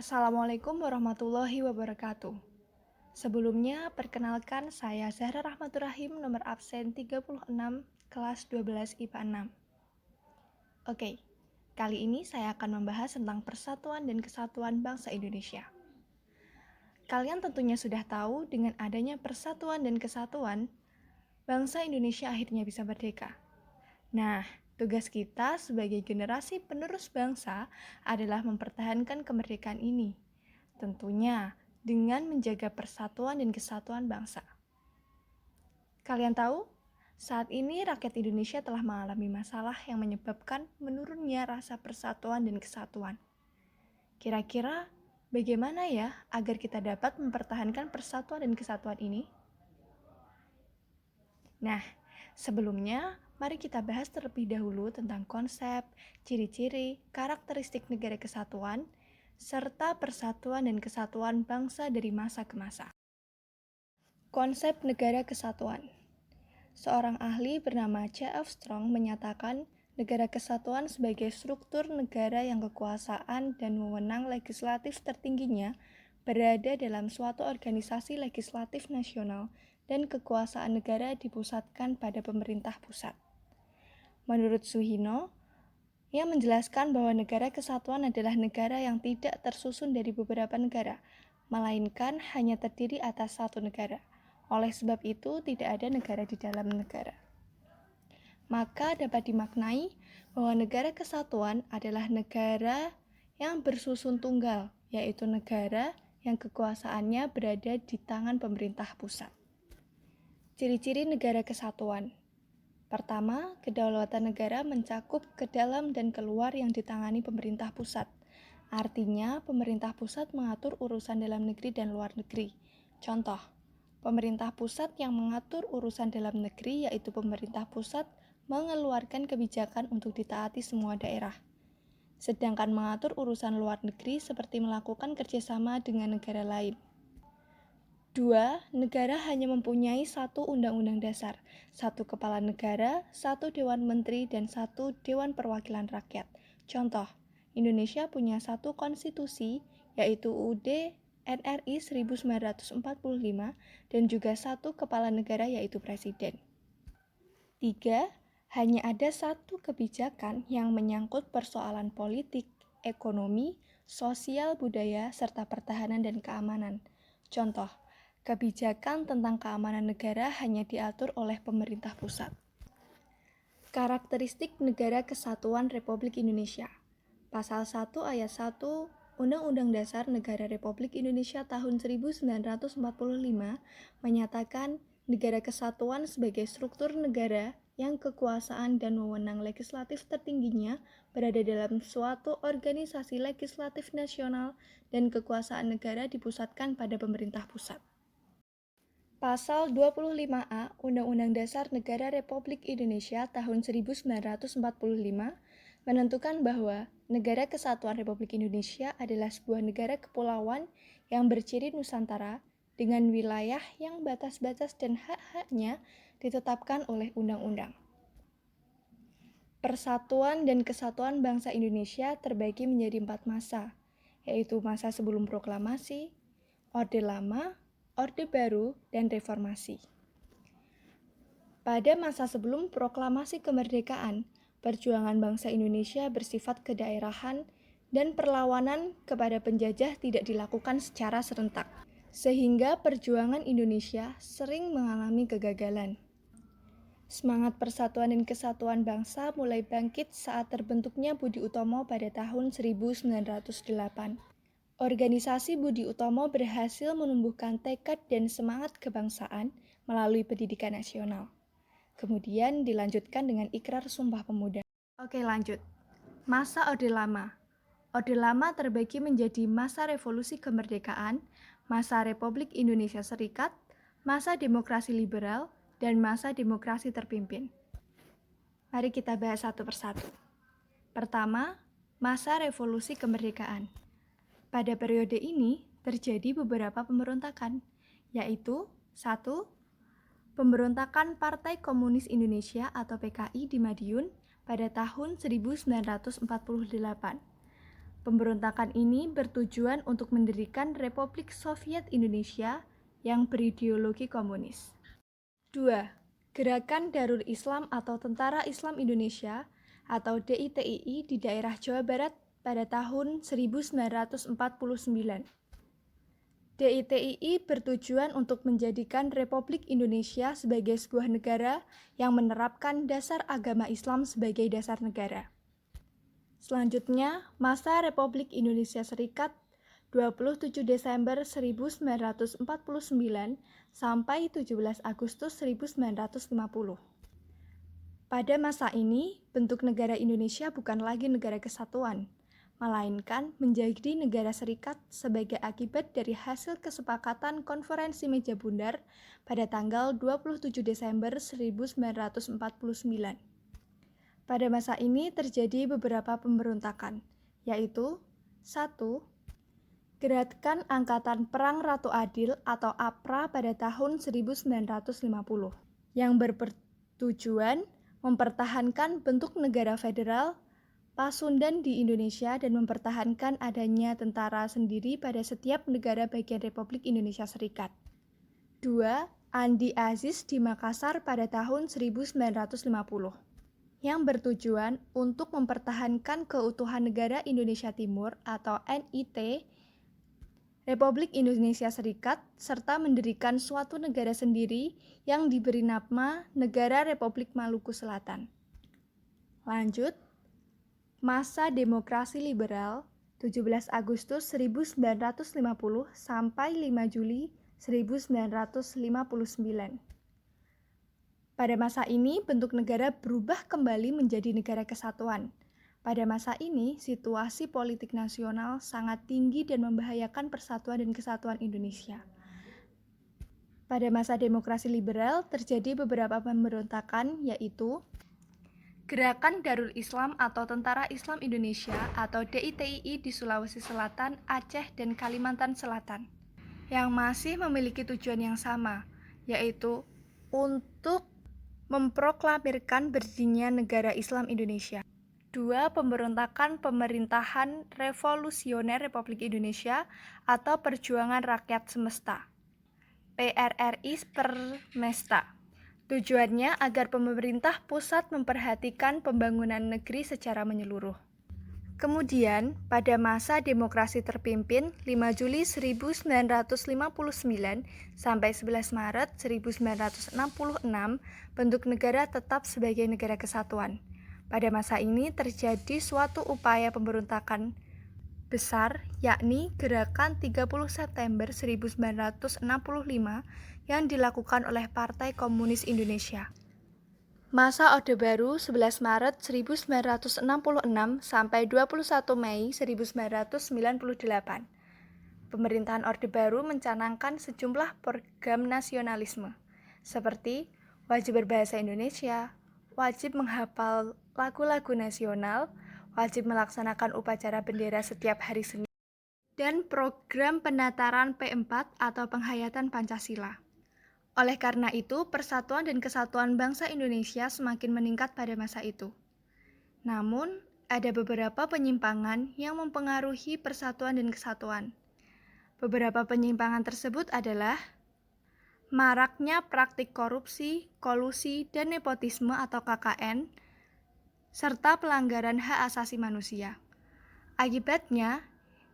Assalamualaikum warahmatullahi wabarakatuh. Sebelumnya, perkenalkan saya Zahra Rahmatur Rahim, nomor absen 36, kelas 12 IPA 6. Oke, kali ini saya akan membahas tentang persatuan dan kesatuan bangsa Indonesia. Kalian tentunya sudah tahu dengan adanya persatuan dan kesatuan, bangsa Indonesia akhirnya bisa merdeka. Nah, tugas kita sebagai generasi penerus bangsa adalah mempertahankan kemerdekaan ini. Tentunya dengan menjaga persatuan dan kesatuan bangsa. Kalian tahu, saat ini rakyat Indonesia telah mengalami masalah yang menyebabkan menurunnya rasa persatuan dan kesatuan. Kira-kira bagaimana ya agar kita dapat mempertahankan persatuan dan kesatuan ini? Nah, sebelumnya mari kita bahas terlebih dahulu tentang konsep, ciri-ciri, karakteristik negara kesatuan, serta persatuan dan kesatuan bangsa dari masa ke masa. Konsep negara kesatuan. Seorang ahli bernama C.F. Strong menyatakan negara kesatuan sebagai struktur negara yang kekuasaan dan wewenang legislatif tertingginya berada dalam suatu organisasi legislatif nasional dan kekuasaan negara dipusatkan pada pemerintah pusat. Menurut Suhino, ia menjelaskan bahwa negara kesatuan adalah negara yang tidak tersusun dari beberapa negara, melainkan hanya terdiri atas satu negara. Oleh sebab itu, tidak ada negara di dalam negara. Maka dapat dimaknai bahwa negara kesatuan adalah negara yang bersusun tunggal, yaitu negara yang kekuasaannya berada di tangan pemerintah pusat. Ciri-ciri negara kesatuan. Pertama, kedaulatan negara mencakup ke dalam dan keluar yang ditangani pemerintah pusat. Artinya, pemerintah pusat mengatur urusan dalam negeri dan luar negeri. Contoh, pemerintah pusat yang mengatur urusan dalam negeri yaitu pemerintah pusat mengeluarkan kebijakan untuk ditaati semua daerah. Sedangkan mengatur urusan luar negeri seperti melakukan kerjasama dengan negara lain. 2. Negara hanya mempunyai satu undang-undang dasar, satu kepala negara, satu dewan menteri, dan satu dewan perwakilan rakyat. Contoh, Indonesia punya satu konstitusi, yaitu UUD NRI 1945, dan juga satu kepala negara yaitu presiden. 3. Hanya ada satu kebijakan yang menyangkut persoalan politik, ekonomi, sosial, budaya, serta pertahanan dan keamanan. Contoh, kebijakan tentang keamanan negara hanya diatur oleh pemerintah pusat. Karakteristik Negara Kesatuan Republik Indonesia. Pasal 1 ayat 1 Undang-Undang Dasar Negara Republik Indonesia tahun 1945 menyatakan negara kesatuan sebagai struktur negara yang kekuasaan dan wewenang legislatif tertingginya berada dalam suatu organisasi legislatif nasional dan kekuasaan negara dipusatkan pada pemerintah pusat. Pasal 25A Undang-Undang Dasar Negara Republik Indonesia tahun 1945 menentukan bahwa Negara Kesatuan Republik Indonesia adalah sebuah negara kepulauan yang berciri Nusantara dengan wilayah yang batas-batas dan hak-haknya ditetapkan oleh undang-undang. Persatuan dan kesatuan bangsa Indonesia terbagi menjadi 4 masa, yaitu masa sebelum proklamasi, Orde Lama, Orde Baru, dan Reformasi. Pada masa sebelum proklamasi kemerdekaan, perjuangan bangsa Indonesia bersifat kedaerahan dan perlawanan kepada penjajah tidak dilakukan secara serentak, sehingga perjuangan Indonesia sering mengalami kegagalan. Semangat persatuan dan kesatuan bangsa mulai bangkit saat terbentuknya Budi Utomo pada tahun 1908. Organisasi Budi Utomo berhasil menumbuhkan tekad dan semangat kebangsaan melalui pendidikan nasional. Kemudian dilanjutkan dengan Ikrar Sumpah Pemuda. Oke, lanjut. Masa Orde Lama. Orde Lama terbagi menjadi masa revolusi kemerdekaan, masa Republik Indonesia Serikat, masa demokrasi liberal, dan masa demokrasi terpimpin. Mari kita bahas satu persatu. Pertama, masa revolusi kemerdekaan. Pada periode ini terjadi beberapa pemberontakan, yaitu 1. Pemberontakan Partai Komunis Indonesia atau PKI di Madiun pada tahun 1948. Pemberontakan ini bertujuan untuk mendirikan Republik Soviet Indonesia yang berideologi komunis. 2. Gerakan Darul Islam atau Tentara Islam Indonesia atau DITII di daerah Jawa Barat pada tahun 1949. DITII bertujuan untuk menjadikan Republik Indonesia sebagai sebuah negara yang menerapkan dasar agama Islam sebagai dasar negara. Selanjutnya, masa Republik Indonesia Serikat 27 Desember 1949 sampai 17 Agustus 1950. Pada masa ini, bentuk negara Indonesia bukan lagi negara kesatuan, melainkan menjadi negara serikat sebagai akibat dari hasil kesepakatan Konferensi Meja Bundar pada tanggal 27 Desember 1949. Pada masa ini terjadi beberapa pemberontakan, yaitu 1. Gerakan Angkatan Perang Ratu Adil atau APRA pada tahun 1950 yang bertujuan mempertahankan bentuk negara federal Pasundan di Indonesia dan mempertahankan adanya tentara sendiri pada setiap negara bagian Republik Indonesia Serikat. 2. Andi Aziz di Makassar pada tahun 1950 yang bertujuan untuk mempertahankan keutuhan negara Indonesia Timur atau NIT, Republik Indonesia Serikat, serta mendirikan suatu negara sendiri yang diberi nama Negara Republik Maluku Selatan. Lanjut, masa demokrasi liberal 17 Agustus 1950 sampai 5 Juli 1959. Pada masa ini, bentuk negara berubah kembali menjadi negara kesatuan. Pada masa ini, situasi politik nasional sangat tinggi dan membahayakan persatuan dan kesatuan Indonesia. Pada masa demokrasi liberal, terjadi beberapa pemberontakan, yaitu Gerakan Darul Islam atau Tentara Islam Indonesia atau DITII di Sulawesi Selatan, Aceh, dan Kalimantan Selatan, yang masih memiliki tujuan yang sama, yaitu untuk memproklamirkan berdirinya negara Islam Indonesia. 2. Pemberontakan Pemerintahan Revolusioner Republik Indonesia atau Perjuangan Rakyat Semesta, PRRI Permesta. Tujuannya agar pemerintah pusat memperhatikan pembangunan negeri secara menyeluruh. Kemudian, pada masa demokrasi terpimpin 5 Juli 1959 sampai 11 Maret 1966, bentuk negara tetap sebagai negara kesatuan. Pada masa ini terjadi suatu upaya pemberontakan besar, yakni Gerakan 30 September 1965 yang dilakukan oleh Partai Komunis Indonesia. Masa Orde Baru 11 Maret 1966 sampai 21 Mei 1998. Pemerintahan Orde Baru mencanangkan sejumlah program nasionalisme, seperti wajib berbahasa Indonesia, wajib menghafal lagu-lagu nasional, wajib melaksanakan upacara bendera setiap hari Senin, dan program penataran P4 atau penghayatan Pancasila. Oleh karena itu, persatuan dan kesatuan bangsa Indonesia semakin meningkat pada masa itu. Namun, ada beberapa penyimpangan yang mempengaruhi persatuan dan kesatuan. Beberapa penyimpangan tersebut adalah maraknya praktik korupsi, kolusi, dan nepotisme atau KKN, serta pelanggaran hak asasi manusia. Akibatnya,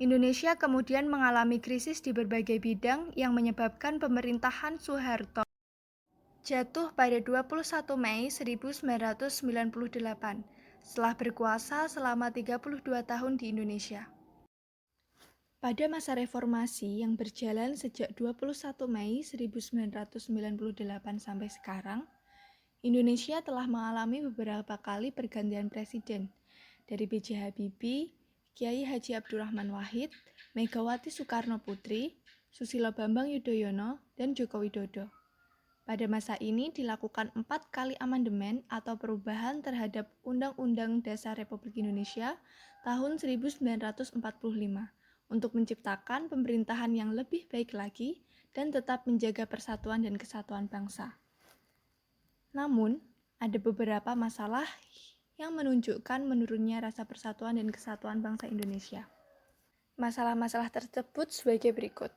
Indonesia kemudian mengalami krisis di berbagai bidang yang menyebabkan pemerintahan Soeharto jatuh pada 21 Mei 1998 setelah berkuasa selama 32 tahun di Indonesia. Pada masa reformasi yang berjalan sejak 21 Mei 1998 sampai sekarang, Indonesia telah mengalami beberapa kali pergantian presiden, dari B.J. Habibie, Kiai Haji Abdurrahman Wahid, Megawati Soekarno Putri, Susilo Bambang Yudhoyono, dan Joko Widodo. Pada masa ini dilakukan 4 kali amandemen atau perubahan terhadap Undang-Undang Dasar Republik Indonesia tahun 1945 untuk menciptakan pemerintahan yang lebih baik lagi dan tetap menjaga persatuan dan kesatuan bangsa. Namun, ada beberapa masalah yang menunjukkan menurunnya rasa persatuan dan kesatuan bangsa Indonesia. Masalah-masalah tersebut sebagai berikut.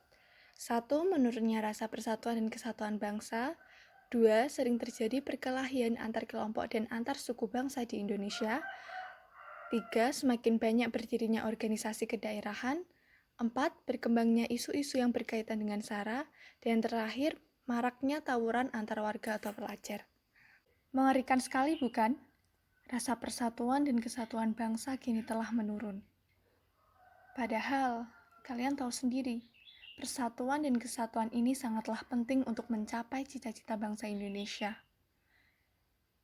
1. Menurunnya rasa persatuan dan kesatuan bangsa. 2. Sering terjadi perkelahian antar kelompok dan antar suku bangsa di Indonesia. 3. Semakin banyak berdirinya organisasi kedaerahan. 4. Berkembangnya isu-isu yang berkaitan dengan SARA. Dan terakhir, maraknya tawuran antar warga atau pelajar. Mengerikan sekali bukan? Rasa persatuan dan kesatuan bangsa kini telah menurun. Padahal, kalian tahu sendiri, persatuan dan kesatuan ini sangatlah penting untuk mencapai cita-cita bangsa Indonesia.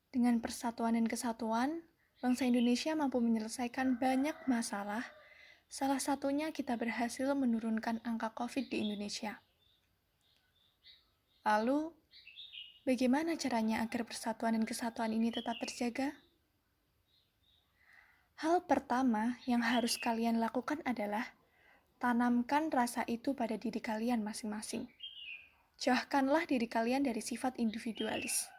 Dengan persatuan dan kesatuan, bangsa Indonesia mampu menyelesaikan banyak masalah. Salah satunya kita berhasil menurunkan angka COVID di Indonesia. Lalu, bagaimana caranya agar persatuan dan kesatuan ini tetap terjaga? Hal pertama yang harus kalian lakukan adalah tanamkan rasa itu pada diri kalian masing-masing. Jauhkanlah diri kalian dari sifat individualis.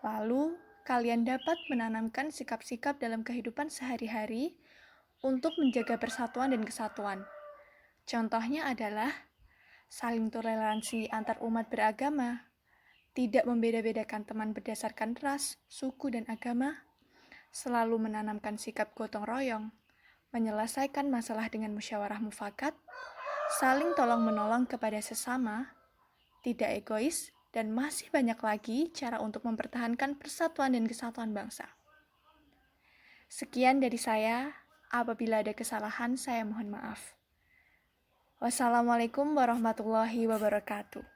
Lalu, kalian dapat menanamkan sikap-sikap dalam kehidupan sehari-hari untuk menjaga persatuan dan kesatuan. Contohnya adalah saling toleransi antar umat beragama, tidak membeda-bedakan teman berdasarkan ras, suku, dan agama, selalu menanamkan sikap gotong royong, menyelesaikan masalah dengan musyawarah mufakat, saling tolong-menolong kepada sesama, tidak egois, dan masih banyak lagi cara untuk mempertahankan persatuan dan kesatuan bangsa. Sekian dari saya. Apabila ada kesalahan, saya mohon maaf. Wassalamualaikum warahmatullahi wabarakatuh.